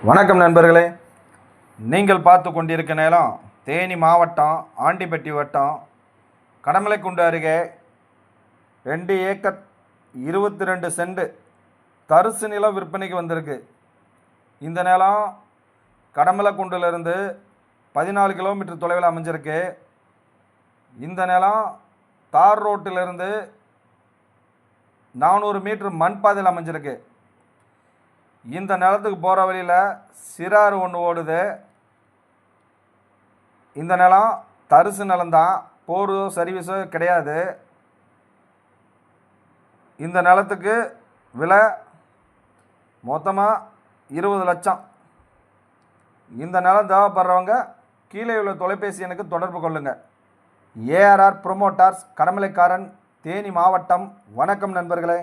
வணக்கம் நண்பர்களே, நீங்கள் பார்த்து கொண்டிருக்க நேரம் தேனி மாவட்டம் ஆண்டிப்பட்டி வட்டம் கடமலைக்குண்டு அருகே 2 ஏக்கர் 22 சென்ட் தரிசு நிலம் விற்பனைக்கு வந்திருக்கு. இந்த நிலம் கடமலைக்குண்டிலிருந்து 14 கிலோமீட்டர் தொலைவில் அமைஞ்சிருக்கு. இந்த நிலம் தார் ரோட்டிலிருந்து 400 மீட்டர் மண் பாதையில் அமைஞ்சிருக்கு. இந்த நிலத்துக்கு போகிற வழியில் சிறாறு ஒன்று ஓடுது. இந்த நிலம் தரிசு நிலம்தான், போரோ சர்வீஸோ கிடையாது. இந்த நிலத்துக்கு விலை மொத்தமாக 20 லட்சம். இந்த நிலம் தேவைப்படுறவங்க கீழே உள்ள தொலைபேசி எனக்கு தொடர்பு கொள்ளுங்கள். ஏஆர்ஆர் ப்ரொமோட்டர்ஸ், கடமலைக்காரன், தேனி மாவட்டம். வணக்கம் நண்பர்களே.